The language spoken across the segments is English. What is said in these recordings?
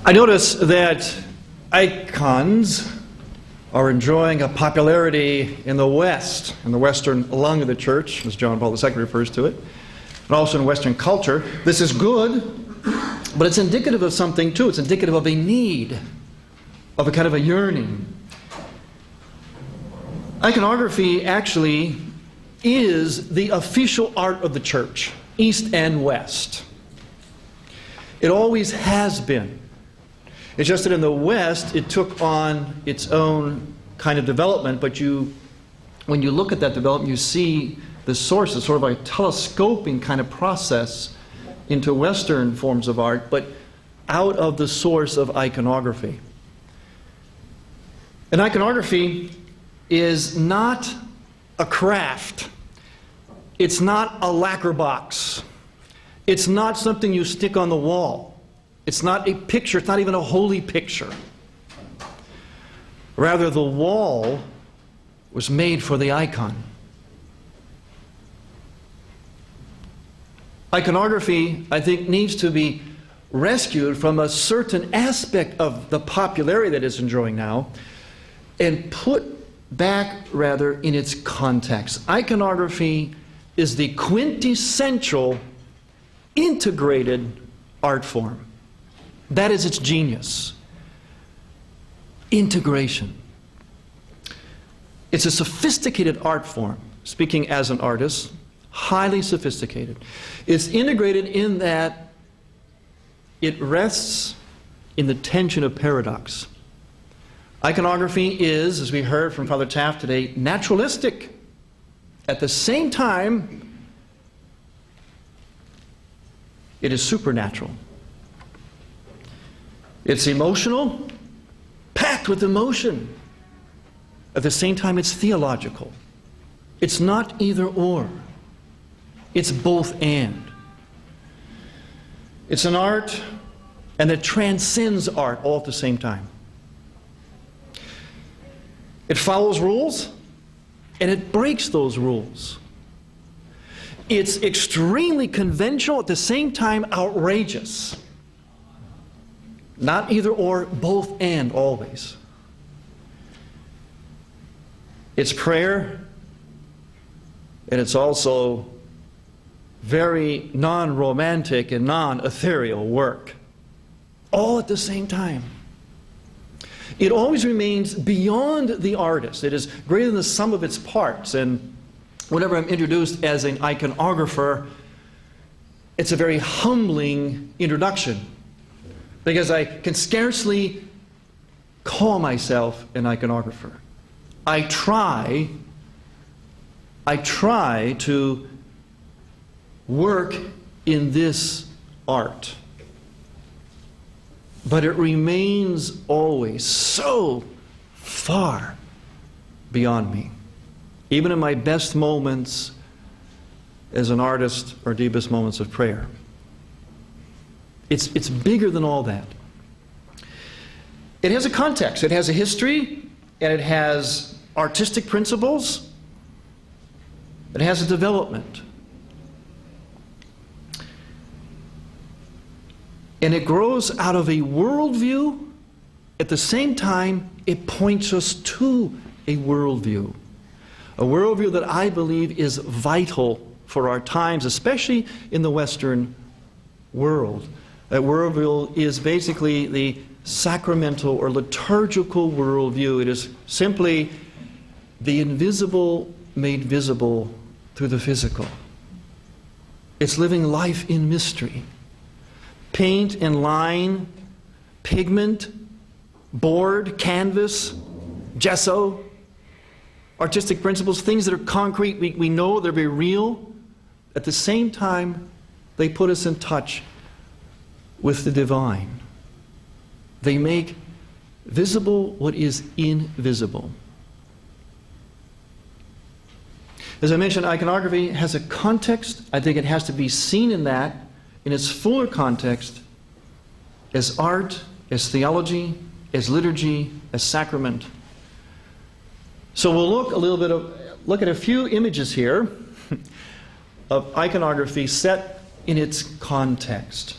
I notice that icons are enjoying a popularity in the West, in the Western lung of the church, as John Paul II refers to it, and also in Western culture. This is good, but it's indicative of something too. It's indicative of a need, of a kind of a yearning. Iconography actually is the official art of the church, East and West. It always has been. It's just that in the West, it took on its own kind of development, but when you look at that development, you see the source. It's sort of a telescoping kind of process into Western forms of art, but out of the source of iconography. And iconography is not a craft. It's not a lacquer box. It's not something you stick on the wall. It's not a picture. It's not even a holy picture. Rather, the wall was made for the icon. Iconography, I think, needs to be rescued from a certain aspect of the popularity that it's enjoying now and put back, rather, in its context. Iconography is the quintessential integrated art form. That is its genius. Integration. It's a sophisticated art form, speaking as an artist, highly sophisticated. It's integrated in that it rests in the tension of paradox. Iconography is, as we heard from Father Taft today, naturalistic. At the same time, it is supernatural. It's emotional, packed with emotion. At the same time, it's theological. It's not either or. It's both and. It's an art and it transcends art all at the same time. It follows rules and it breaks those rules. It's extremely conventional, at the same time outrageous. Not either or, both and, always. It's prayer, and it's also very non-romantic and non-ethereal work. All at the same time. It always remains beyond the artist. It is greater than the sum of its parts. And whenever I'm introduced as an iconographer, it's a very humbling introduction, because I can scarcely call myself an iconographer. I try to work in this art, but it remains always so far beyond me. Even in my best moments as an artist or deepest moments of prayer. It's bigger than all that. It has a context, it has a history, and it has artistic principles. It has a development. And it grows out of a worldview. At the same time, it points us to a worldview. A worldview that I believe is vital for our times, especially in the Western world. That worldview is basically the sacramental or liturgical worldview. It is simply the invisible made visible through the physical. It's living life in mystery. Paint and line, pigment, board, canvas, gesso, artistic principles, things that are concrete, we know they're very real. At the same time, they put us in touch with the divine. They make visible what is invisible. As I mentioned, iconography has a context. I think it has to be seen in that, in its fuller context, as art, as theology, as liturgy, as sacrament. So we'll look at a few images here of iconography set in its context.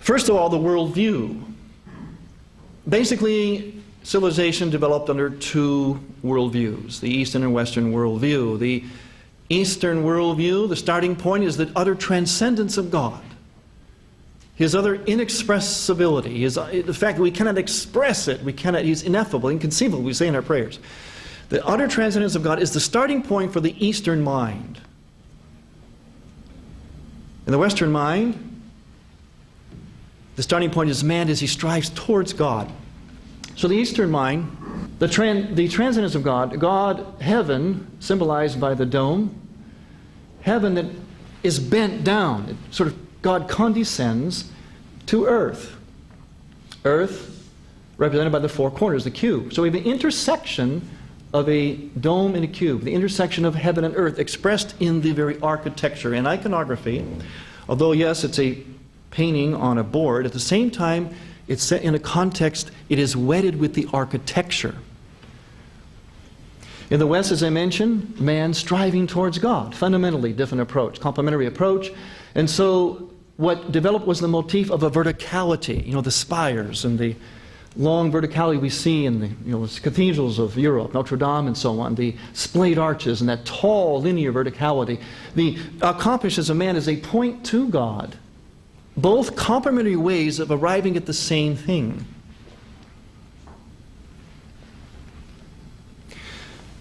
First of all, the worldview. Basically, civilization developed under two worldviews, the Eastern and Western worldview. The Eastern worldview, the starting point is the utter transcendence of God. His utter inexpressibility, the fact that we cannot express it, he's ineffable, inconceivable, we say in our prayers. The utter transcendence of God is the starting point for the Eastern mind. In the Western mind, the starting point is man as he strives towards God. So the Eastern mind, the transcendence of God, heaven, symbolized by the dome, heaven that is bent down, it sort of God condescends to earth. Earth represented by the four corners, the cube. So we have an intersection of a dome and a cube, the intersection of heaven and earth expressed in the very architecture. And iconography, although yes, it's a painting on a board, at the same time it's set in a context, it is wedded with the architecture. In the West, as I mentioned, man striving towards God, fundamentally different approach, complementary approach. And so what developed was the motif of a verticality, the spires and the long verticality we see in the cathedrals of Europe, Notre Dame and so on, the splayed arches and that tall linear verticality. The accomplishes of man is a point to God, both complementary ways of arriving at the same thing.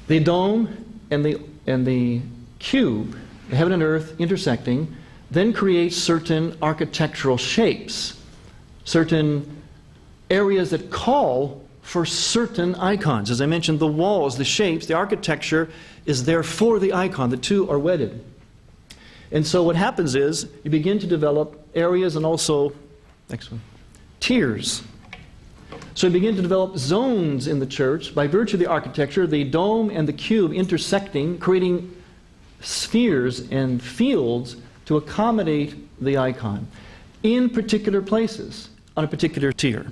The dome and the cube, the heaven and earth intersecting, then creates certain architectural shapes, certain areas that call for certain icons. As I mentioned, the walls, the shapes, the architecture is there for the icon. The two are wedded. And so what happens is you begin to develop areas and also, next one, tiers. So you begin to develop zones in the church by virtue of the architecture, the dome and the cube intersecting, creating spheres and fields to accommodate the icon in particular places on a particular tier.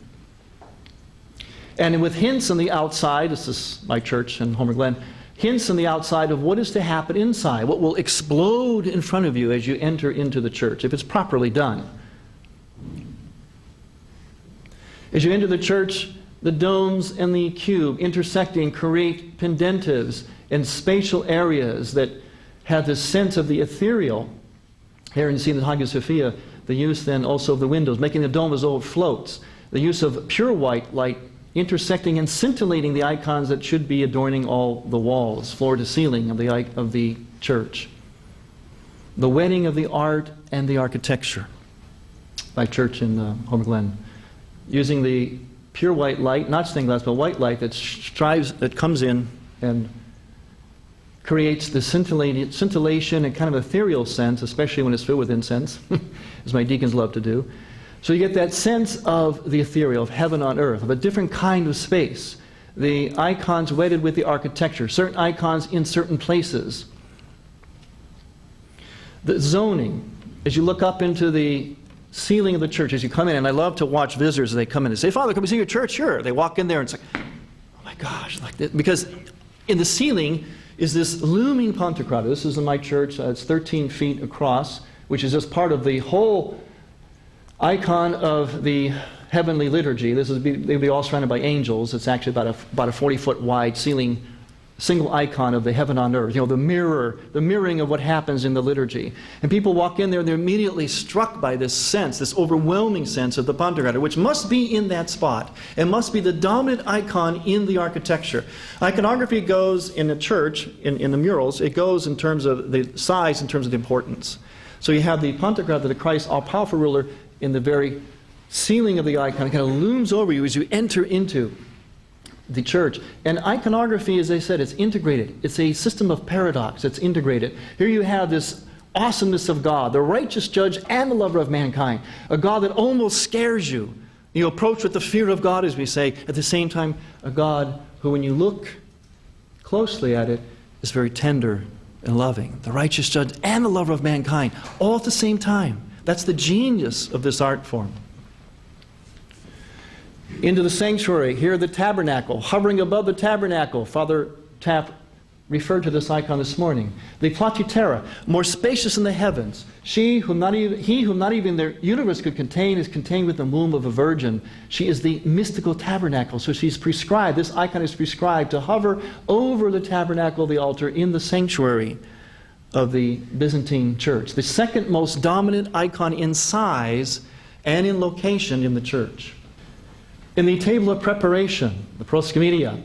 And with hints on the outside, this is my church in Homer Glen, hints on the outside of what is to happen inside, what will explode in front of you as you enter into the church, if it's properly done. As you enter the church, the domes and the cube intersecting create pendentives and spatial areas that have this sense of the ethereal. Here you see in the Hagia Sophia, the use then also of the windows, making the dome as though it floats. The use of pure white light intersecting and scintillating the icons that should be adorning all the walls, floor to ceiling of the church. The wedding of the art and the architecture. My church in Homer Glen, using the pure white light, not stained glass, but white light that comes in and creates the scintillation and kind of ethereal sense, especially when it's filled with incense, as my deacons love to do. So you get that sense of the ethereal, of heaven on earth, of a different kind of space. The icons wedded with the architecture, certain icons in certain places. The zoning, as you look up into the ceiling of the church, as you come in, and I love to watch visitors as they come in and say, "Father, can we see your church?" Sure. They walk in there and it's like, oh my gosh, like this. Because in the ceiling is this looming Pantocrator. This is in my church. It's 13 feet across, which is just part of the whole icon of the heavenly liturgy. They'd be all surrounded by angels. It's actually about a 40-foot wide ceiling, single icon of the heaven on earth. The mirroring of what happens in the liturgy. And people walk in there and they're immediately struck by this sense, this overwhelming sense of the Pantocrator, which must be in that spot and must be the dominant icon in the architecture. Iconography goes in a church, in the murals, it goes in terms of the size, in terms of the importance. So you have the Pantocrator, the Christ all-powerful ruler, in the very ceiling of the icon. It kind of looms over you as you enter into the church. And iconography, as I said, it's integrated. It's a system of paradox. It's integrated. Here you have this awesomeness of God, the righteous judge and the lover of mankind, a God that almost scares you. You approach with the fear of God, as we say, at the same time, a God who, when you look closely at it, is very tender and loving. The righteous judge and the lover of mankind, all at the same time. That's the genius of this art form. Into the sanctuary, here the tabernacle, hovering above the tabernacle. Father Tapp referred to this icon this morning. The Platitera, more spacious in the heavens. He whom not even the universe could contain is contained within the womb of a virgin. She is the mystical tabernacle. So she's prescribed, this icon is prescribed to hover over the tabernacle of the altar in the sanctuary of the Byzantine church. The second most dominant icon in size and in location in the church. In the table of preparation, the proskymedia,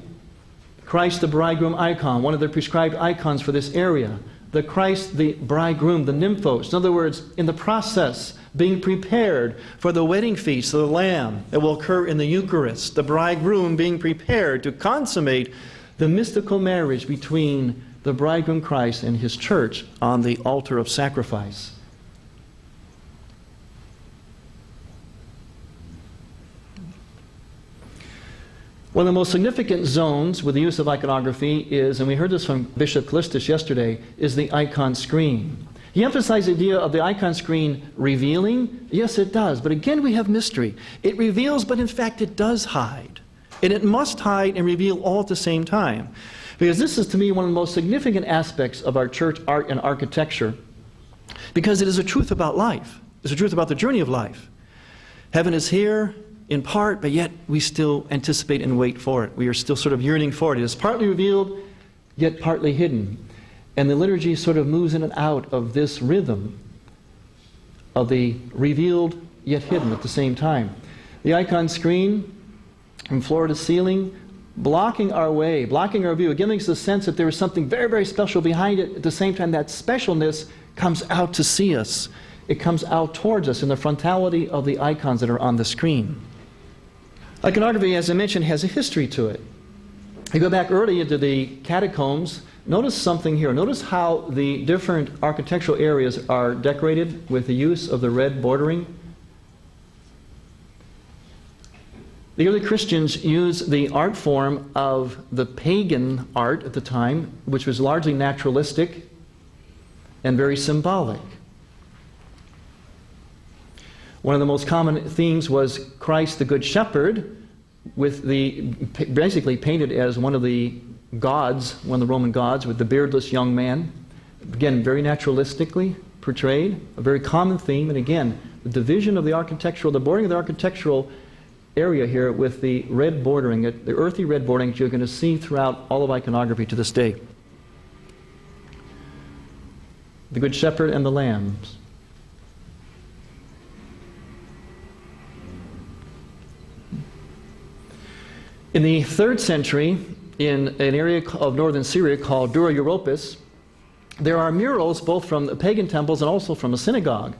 Christ the bridegroom icon, one of the prescribed icons for this area. The Christ the bridegroom, the nymphos. In other words, in the process, being prepared for the wedding feast of the Lamb that will occur in the Eucharist. The bridegroom being prepared to consummate the mystical marriage between the bridegroom Christ and his church on the altar of sacrifice. One of the most significant zones with the use of iconography is, and we heard this from Bishop Callistus yesterday, is the icon screen. He emphasized the idea of the icon screen revealing. Yes, it does. But again, we have mystery. It reveals, but in fact it does hide. And it must hide and reveal all at the same time. Because this is, to me, one of the most significant aspects of our church art and architecture. Because it is a truth about life. It's a truth about the journey of life. Heaven is here in part, but yet we still anticipate and wait for it. We are still sort of yearning for it. It is partly revealed, yet partly hidden. And the liturgy sort of moves in and out of this rhythm of the revealed yet hidden at the same time. The icon screen, from floor to ceiling, blocking our way, blocking our view, giving us the sense that there is something very, very special behind it. At the same time, that specialness comes out to see us. It comes out towards us in the frontality of the icons that are on the screen. Iconography, as I mentioned, has a history to it. You go back early into the catacombs, notice something here. Notice how the different architectural areas are decorated with the use of the red bordering. The early Christians used the art form of the pagan art at the time, which was largely naturalistic and very symbolic. One of the most common themes was Christ the Good Shepherd, with basically painted as one of the gods, one of the Roman gods, with the beardless young man. Again, very naturalistically portrayed, a very common theme. And again, the division of the architectural, the bordering of the architectural area here with the red bordering, the earthy red bordering that you're going to see throughout all of iconography to this day. The Good Shepherd and the lambs. In the 3rd century, in an area of northern Syria called Dura Europos, there are murals both from the pagan temples and also from a synagogue,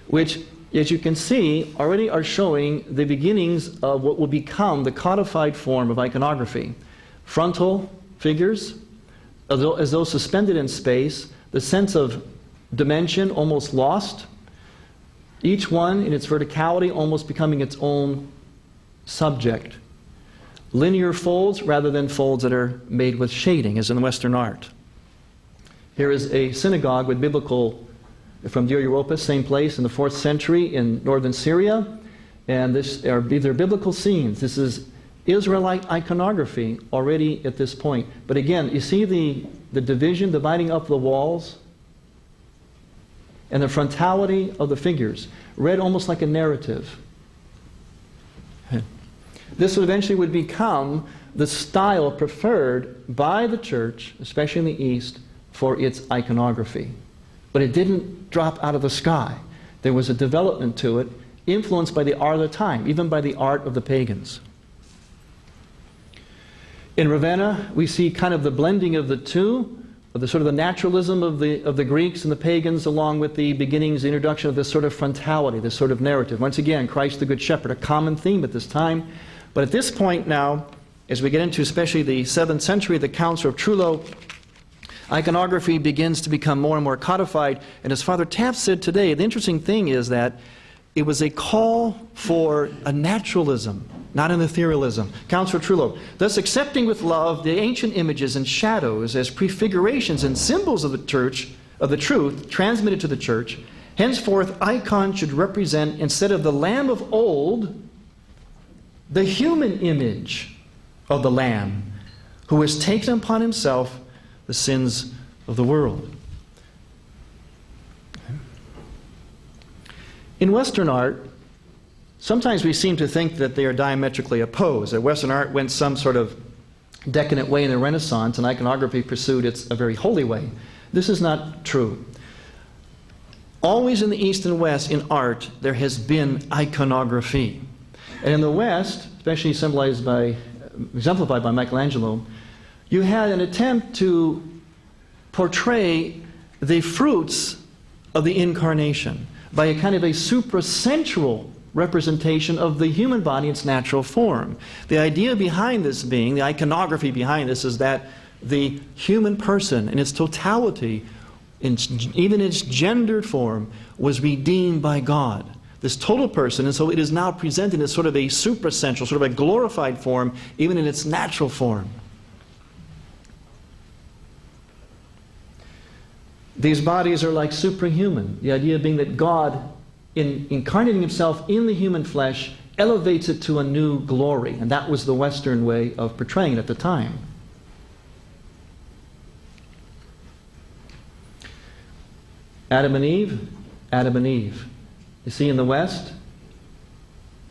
which, as you can see, already are showing the beginnings of what will become the codified form of iconography. Frontal figures, as though suspended in space, the sense of dimension almost lost, each one in its verticality almost becoming its own subject. Linear folds rather than folds that are made with shading, as in Western art. Here is a synagogue with biblical, from Dura Europos, same place in the 4th century in northern Syria. And these are biblical scenes. This is Israelite iconography already at this point. But again, you see the division, dividing up the walls, and the frontality of the figures, read almost like a narrative. This would become the style preferred by the church, especially in the East, for its iconography. But it didn't drop out of the sky. There was a development to it, influenced by the art of the time, even by the art of the pagans. In Ravenna, we see kind of the blending of the two, of the sort of the naturalism of the Greeks and the pagans, along with the beginnings, the introduction of this sort of frontality, this sort of narrative. Once again, Christ the Good Shepherd, a common theme at this time. But at this point now, as we get into especially the 7th century, the Council of Trullo, iconography begins to become more and more codified. And as Father Taft said today, the interesting thing is that it was a call for a naturalism, not an etherealism. Council of Trullo, thus accepting with love the ancient images and shadows as prefigurations and symbols of the church, of the truth transmitted to the church, henceforth icons should represent, instead of the Lamb of old, the human image of the Lamb, who has taken upon himself the sins of the world. In Western art, sometimes we seem to think that they are diametrically opposed, that Western art went some sort of decadent way in the Renaissance and iconography pursued a very holy way. This is not true. Always in the East and West in art, there has been iconography. And in the West, especially exemplified by Michelangelo, you had an attempt to portray the fruits of the incarnation by a kind of a suprasensual representation of the human body in its natural form. The idea behind this being, the iconography behind this, is that the human person in its totality, even its gendered form, was redeemed by God. This total person, and so it is now presented as sort of a suprasensual, sort of a glorified form, even in its natural form. These bodies are like suprahuman. The idea being that God, in incarnating himself in the human flesh, elevates it to a new glory. And that was the Western way of portraying it at the time. Adam and Eve, Adam and Eve. You see in the West,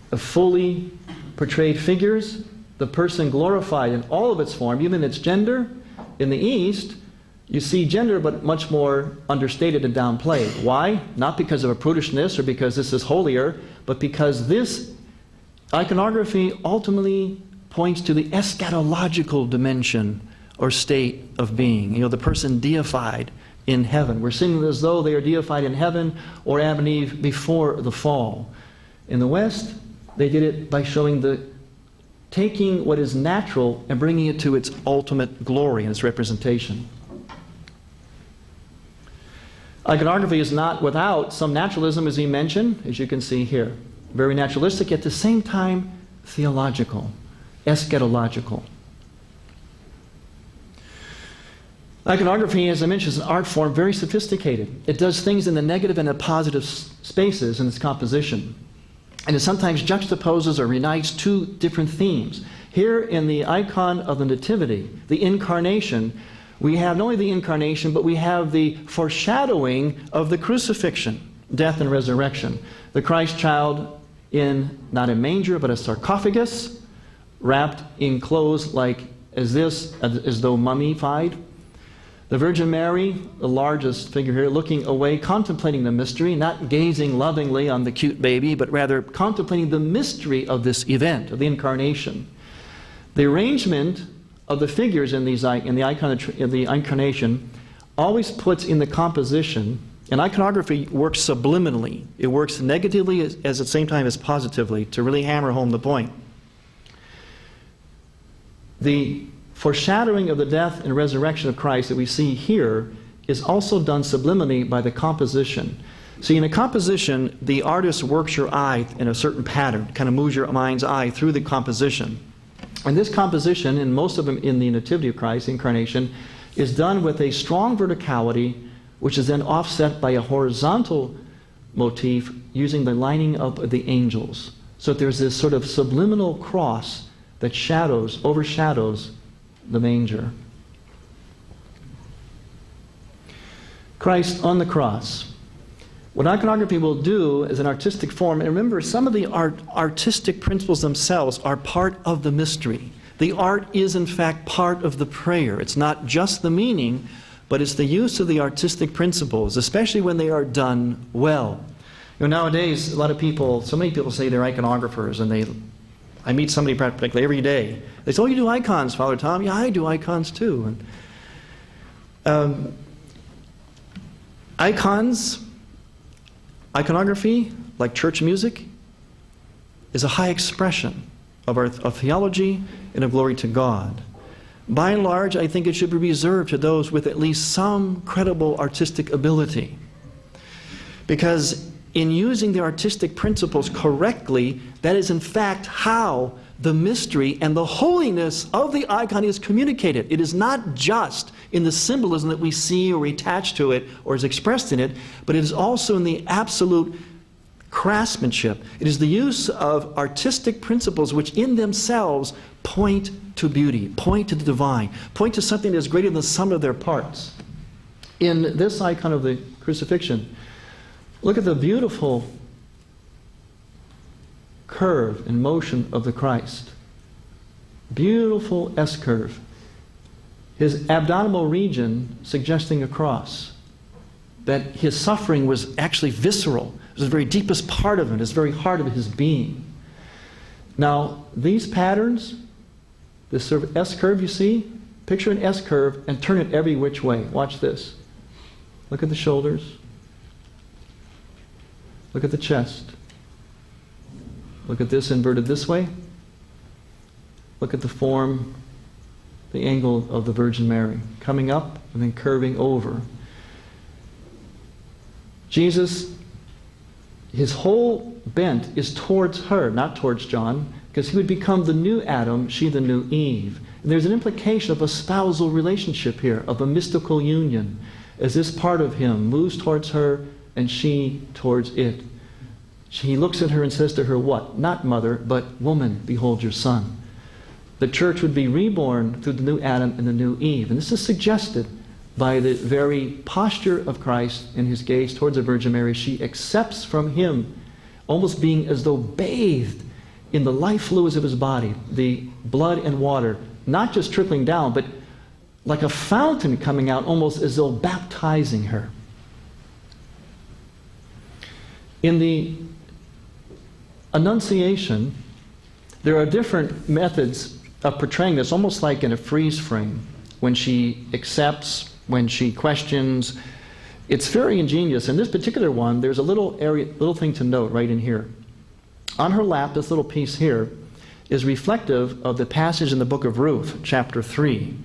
the fully portrayed figures, the person glorified in all of its form, even its gender. In the East, you see gender, but much more understated and downplayed. Why? Not because of a prudishness or because this is holier, but because this iconography ultimately points to the eschatological dimension or state of being. You know, the person deified in heaven. We're seeing it as though they are deified in heaven, or Adam and Eve before the fall. In the West, they did it by showing taking what is natural and bringing it to its ultimate glory in its representation. Iconography is not without some naturalism, as he mentioned, as you can see here. Very naturalistic, yet at the same time theological, eschatological. Iconography, as I mentioned, is an art form, very sophisticated. It does things in the negative and the positive spaces in its composition. And it sometimes juxtaposes or unites two different themes. Here in the icon of the Nativity, the Incarnation, we have not only the Incarnation, but we have the foreshadowing of the crucifixion, death and resurrection. The Christ child in not a manger, but a sarcophagus, wrapped in clothes as though mummified. The Virgin Mary, the largest figure here, looking away, contemplating the mystery, not gazing lovingly on the cute baby, but rather contemplating the mystery of this event, of the Incarnation. The arrangement of the figures in the Incarnation always puts in the composition, and iconography works subliminally. It works negatively as at the same time as positively to really hammer home the point. The foreshadowing of the death and resurrection of Christ that we see here is also done subliminally by the composition. See, in a composition, the artist works your eye in a certain pattern, kind of moves your mind's eye through the composition. And this composition, and most of them in the Nativity of Christ, Incarnation, is done with a strong verticality, which is then offset by a horizontal motif using the lining up of the angels. So there's this sort of subliminal cross that overshadows the manger. Christ on the cross. What iconography will do as an artistic form, and remember, some of the artistic principles themselves are part of the mystery. The art is, in fact, part of the prayer. It's not just the meaning, but it's the use of the artistic principles, especially when they are done well. You know, nowadays, so many people say they're iconographers, and I meet somebody practically every day. They say, "Oh, you do icons, Father Tom?" "Yeah, I do icons too." And, iconography, like church music, is a high expression of theology and of glory to God. By and large, I think it should be reserved to those with at least some credible artistic ability. Because in using the artistic principles correctly, that is in fact how the mystery and the holiness of the icon is communicated. It is not just in the symbolism that we see or attach to it or is expressed in it, but it is also in the absolute craftsmanship. It is the use of artistic principles which in themselves point to beauty, point to the divine, point to something that is greater than the sum of their parts. In this icon of the crucifixion, look at the beautiful curve and motion of the Christ. Beautiful S-curve. His abdominal region suggesting a cross. That his suffering was actually visceral. It was the very deepest part of him, the very heart of his being. Now, these patterns, this sort of S-curve you see, picture an S-curve and turn it every which way. Watch this. Look at the shoulders. Look at the chest. Look at this inverted this way. Look at the form, the angle of the Virgin Mary, coming up and then curving over. Jesus, his whole bent is towards her, not towards John, because he would become the new Adam, she the new Eve. And there's an implication of a spousal relationship here, of a mystical union, as this part of him moves towards her and she towards it. He looks at her and says to her, what? Not mother, but woman, behold your son. The church would be reborn through the new Adam and the new Eve. And this is suggested by the very posture of Christ and his gaze towards the Virgin Mary. She accepts from him, almost being as though bathed in the life fluids of his body, the blood and water, not just trickling down, but like a fountain coming out, almost as though baptizing her. In the Annunciation, there are different methods of portraying this, almost like in a freeze frame. When she accepts, when she questions, it's very ingenious. In this particular one, there's a little thing to note right in here. On her lap, this little piece here is reflective of the passage in the book of Ruth, chapter 3,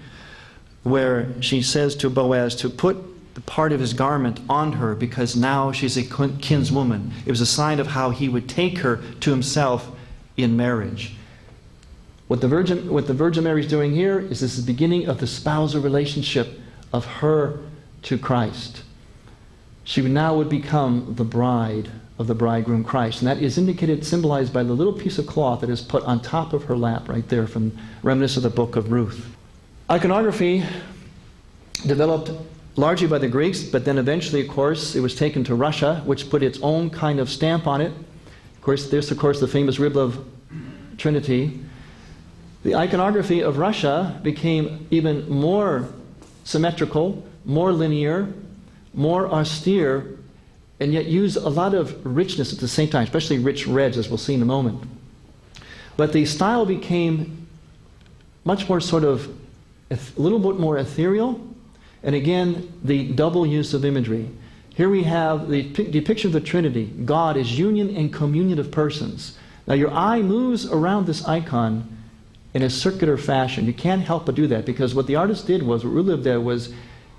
where she says to Boaz to put the part of his garment on her because now she's a kinswoman. It was a sign of how he would take her to himself in marriage. What the Virgin Mary is doing here is this is the beginning of the spousal relationship of her to Christ. She now would become the bride of the bridegroom Christ. And that is indicated, symbolized by the little piece of cloth that is put on top of her lap right there from reminiscent of the book of Ruth. Iconography developed largely by the Greeks, but then eventually, of course, it was taken to Russia, which put its own kind of stamp on it. Of course, there's, of course, the famous Rybov Trinity. The iconography of Russia became even more symmetrical, more linear, more austere, and yet used a lot of richness at the same time, especially rich reds, as we'll see in a moment. But the style became much more sort of, a little bit more ethereal, and again, the double use of imagery. Here we have the depiction of the Trinity. God is union and communion of persons. Now your eye moves around this icon in a circular fashion. You can't help but do that, because what the artist did was, what we lived there was,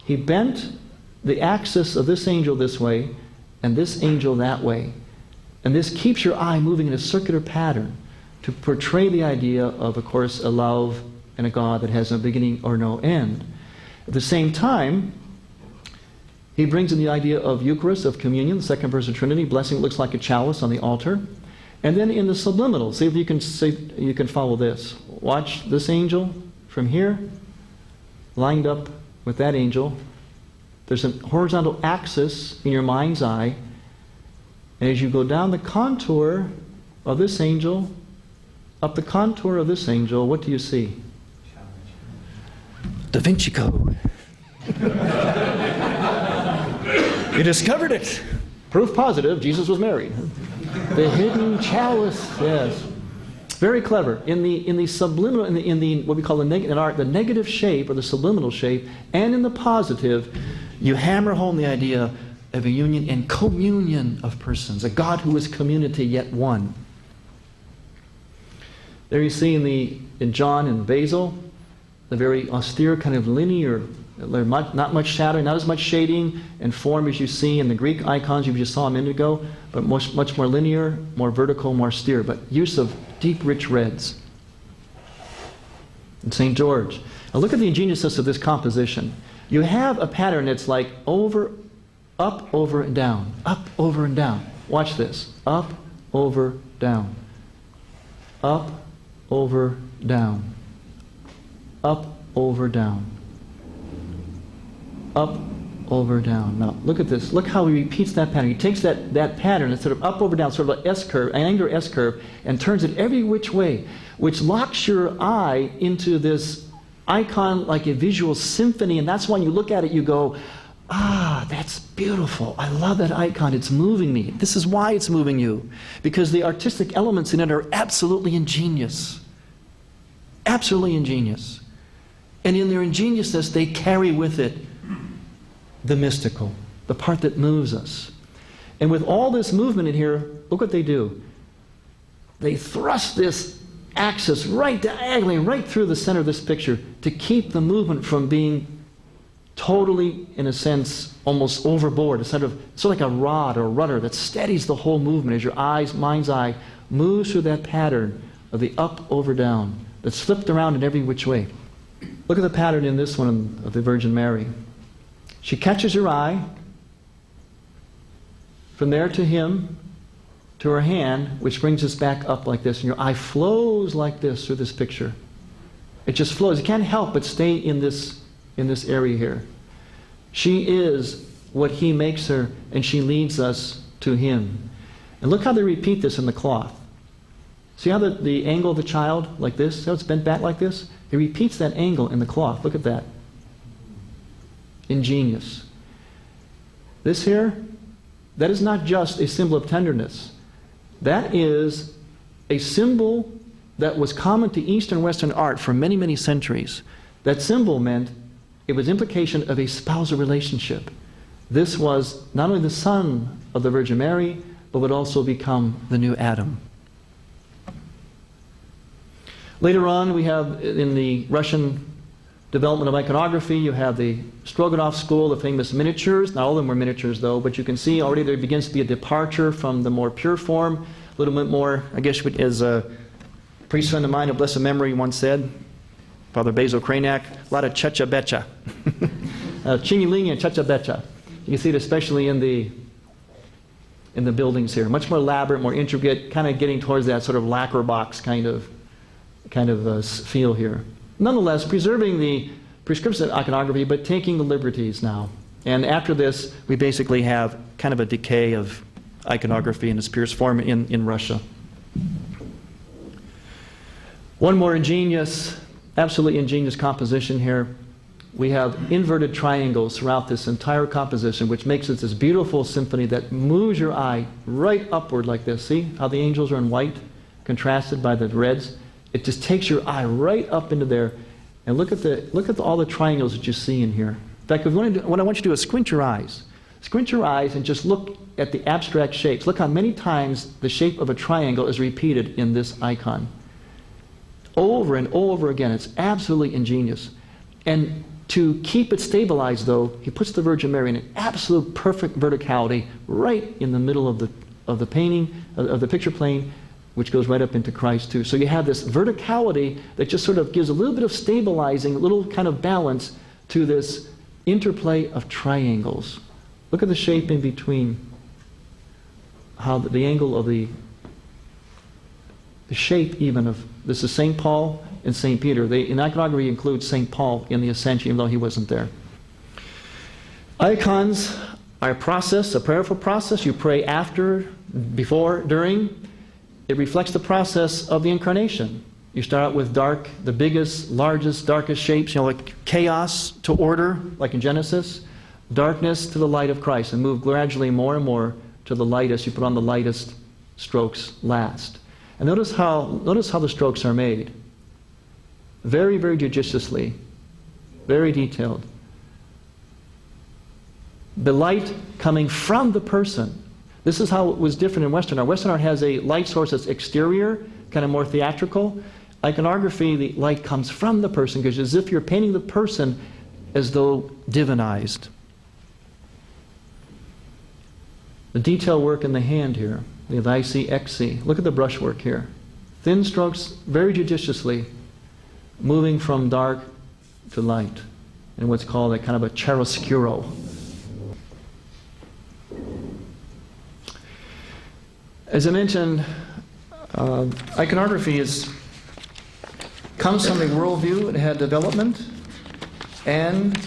he bent the axis of this angel this way, and this angel that way. And this keeps your eye moving in a circular pattern to portray the idea of course, a love and a God that has no beginning or no end. At the same time, he brings in the idea of Eucharist, of communion, the second person Trinity. Blessing looks like a chalice on the altar. And then in the subliminal, see if you can follow this. Watch this angel from here, lined up with that angel. There's a horizontal axis in your mind's eye. And as you go down the contour of this angel, up the contour of this angel, what do you see? Da Vinci Code. You discovered it. Proof positive, Jesus was married. The hidden chalice, yes. Very clever. In the subliminal, in the what we call in art, the negative shape or the subliminal shape, and in the positive, you hammer home the idea of a union and communion of persons, a God who is community yet one. There you see in John and Basil, the very austere kind of linear, not much shadow, not as much shading and form as you see in the Greek icons you just saw a minute ago, but much more linear, more vertical, more austere, but use of deep, rich reds. And St. George. Now look at the ingeniousness of this composition. You have a pattern that's like over, up, over, and down, up, over, and down. Watch this. Up, over, down. Up, over, down. Up, over, down. Up, over, down. Now, look at this. Look how he repeats that pattern. He takes that pattern, it's sort of up, over, down, sort of an S-curve, an angular S-curve, and turns it every which way, which locks your eye into this icon like a visual symphony, and that's when you look at it, you go, ah, that's beautiful. I love that icon. It's moving me. This is why it's moving you, because the artistic elements in it are absolutely ingenious. Absolutely ingenious. And in their ingeniousness, they carry with it the mystical, the part that moves us. And with all this movement in here, look what they do. They thrust this axis right diagonally, right through the center of this picture to keep the movement from being totally, in a sense, almost overboard. It's sort of like a rod or a rudder that steadies the whole movement as your mind's eye moves through that pattern of the up, over, down that's flipped around in every which way. Look at the pattern in this one of the Virgin Mary. She catches your eye, from there to him, to her hand, which brings us back up like this, and your eye flows like this through this picture. It just flows. You can't help but stay in this area here. She is what he makes her, and she leads us to him. And look how they repeat this in the cloth. See how the angle of the child, like this, see how it's bent back like this? He repeats that angle in the cloth. Look at that. Ingenious. This here, that is not just a symbol of tenderness. That is a symbol that was common to Eastern and Western art for many, many centuries. That symbol meant it was implication of a spousal relationship. This was not only the son of the Virgin Mary, but would also become the new Adam. Later on, we have in the Russian development of iconography, you have the Stroganov school, the famous miniatures. Not all of them were miniatures though, but you can see already there begins to be a departure from the more pure form, a little bit more, I guess, as a priest friend of mine of blessed memory once said, Father Basil Cranack, a lot of checha-becha. Chingy-lingy and checha-becha. You can see it especially in the buildings here. Much more elaborate, more intricate, kind of getting towards that sort of lacquer box kind of feel here. Nonetheless, preserving the prescriptive iconography, but taking the liberties now. And after this, we basically have kind of a decay of iconography in its purest form in Russia. One more ingenious, absolutely ingenious composition here. We have inverted triangles throughout this entire composition, which makes it this beautiful symphony that moves your eye right upward like this. See how the angels are in white, contrasted by the reds? It just takes your eye right up into there, and look at all the triangles that you see in here. In fact, what I want you to do is squint your eyes. Squint your eyes and just look at the abstract shapes. Look how many times the shape of a triangle is repeated in this icon. Over and over again. It's absolutely ingenious. And to keep it stabilized, though, he puts the Virgin Mary in an absolute perfect verticality right in the middle of the painting, of the picture plane, which goes right up into Christ too. So you have this verticality that just sort of gives a little bit of stabilizing, a little kind of balance to this interplay of triangles. Look at the shape in between, how the angle of the shape even of, this is St. Paul and St. Peter. In iconography includes St. Paul in the Ascension, even though he wasn't there. Icons are a process, a prayerful process. You pray after, before, during. It reflects the process of the incarnation. You start out with dark, the biggest, largest, darkest shapes, like chaos to order, like in Genesis, darkness to the light of Christ, and move gradually more and more to the lightest. You put on the lightest strokes last. And notice how the strokes are made. Very, very judiciously, very detailed. The light coming from the person. This is how it was different in Western art. Western art has a light source that's exterior, kind of more theatrical. Iconography, the light comes from the person, because as if you're painting the person as though divinized. The detail work in the hand here, the IC. Look at the brushwork here. Thin strokes, very judiciously, moving from dark to light, in what's called a kind of a chiaroscuro. As I mentioned, iconography comes from a worldview. It had development, and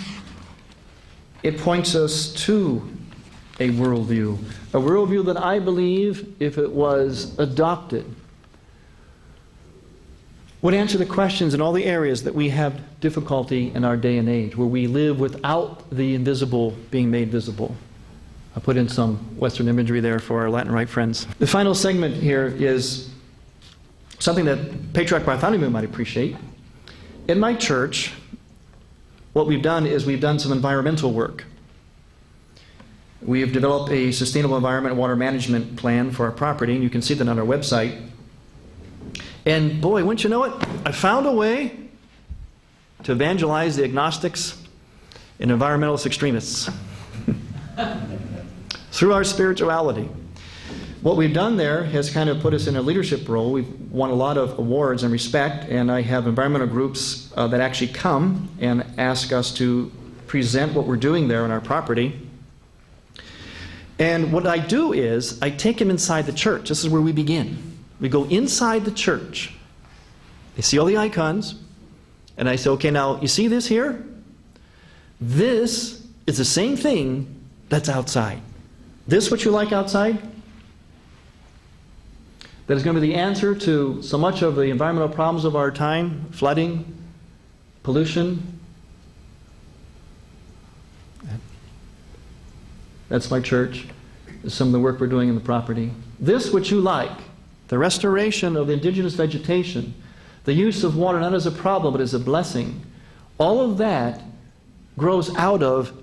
it points us to a worldview that I believe, if it was adopted, would answer the questions in all the areas that we have difficulty in our day and age, where we live without the invisible being made visible. I put in some Western imagery there for our Latin Rite friends. The final segment here is something that Patriarch Bartholomew might appreciate. In my church, what we've done is we've done some environmental work. We have developed a sustainable environment and water management plan for our property, and you can see that on our website. And boy, wouldn't you know it, I found a way to evangelize the agnostics and environmentalist extremists through our spirituality. What we've done there has kind of put us in a leadership role. We've won a lot of awards and respect, and I have environmental groups that actually come and ask us to present what we're doing there on our property. And what I do is I take them inside the church. This is where we begin. We go inside the church. They see all the icons, and I say, okay, now you see this here? This is the same thing that's outside. This what you like outside? That is going to be the answer to so much of the environmental problems of our time: flooding, pollution. That's my church. There's some of the work we're doing in the property. This what you like: the restoration of the indigenous vegetation, the use of water not as a problem but as a blessing. All of that grows out of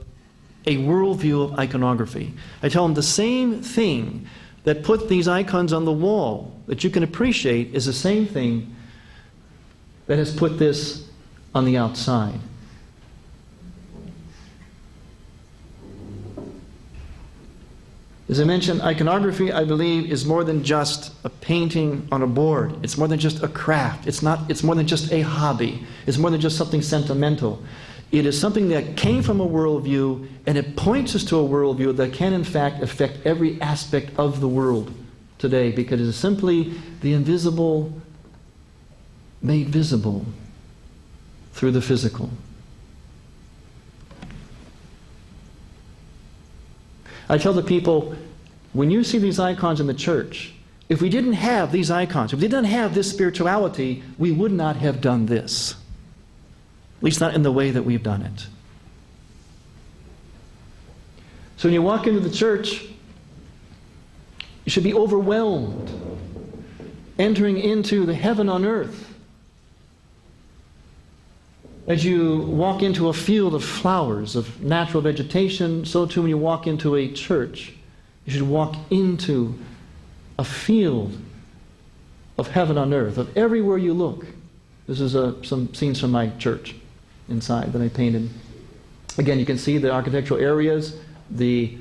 a worldview of iconography. I tell them the same thing that put these icons on the wall that you can appreciate is the same thing that has put this on the outside. As I mentioned, iconography, I believe, is more than just a painting on a board. It's more than just a craft. It's more than just a hobby. It's more than just something sentimental. It is something that came from a worldview, and it points us to a worldview that can, in fact, affect every aspect of the world today, because it is simply the invisible made visible through the physical. I tell the people, when you see these icons in the church, if we didn't have these icons, if we didn't have this spirituality, we would not have done this. At least not in the way that we've done it. So when you walk into the church, you should be overwhelmed, entering into the heaven on earth. As you walk into a field of flowers, of natural vegetation, so too when you walk into a church, you should walk into a field of heaven on earth, of everywhere you look. This is some scenes from my church inside that I painted. Again, you can see the architectural areas, the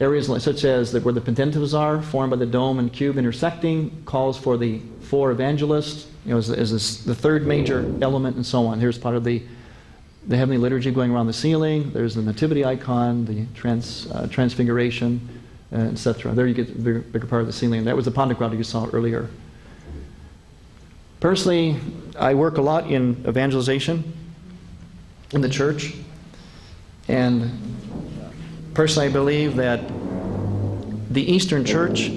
areas such as where the pententives are, formed by the dome and cube intersecting, calls for the four evangelists, as the third major element, and so on. Here's part of the heavenly liturgy going around the ceiling. There's the nativity icon, the transfiguration, etc. There you get the bigger part of the ceiling. That was the pantocrator you saw earlier. Personally, I work a lot in evangelization in the church, and personally I believe that the Eastern Church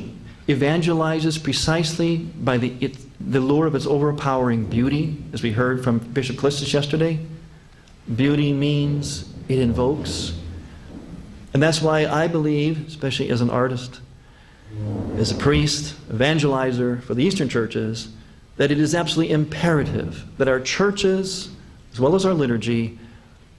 evangelizes precisely by the lure of its overpowering beauty, as we heard from Bishop Callistus yesterday. Beauty means it invokes. And that's why I believe, especially as an artist, as a priest, evangelizer for the Eastern churches, that it is absolutely imperative that our churches, as well as our liturgy,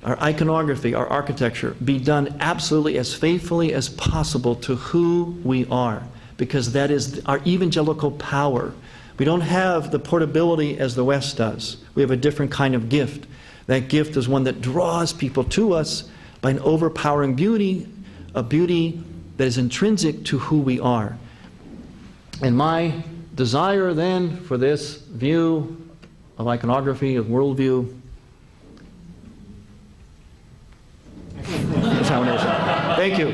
our iconography, our architecture, be done absolutely as faithfully as possible to who we are, because that is our evangelical power. We don't have the portability as the West does. We have a different kind of gift. That gift is one that draws people to us by an overpowering beauty, a beauty that is intrinsic to who we are. And my desire then for this view of iconography, of worldview, thank you.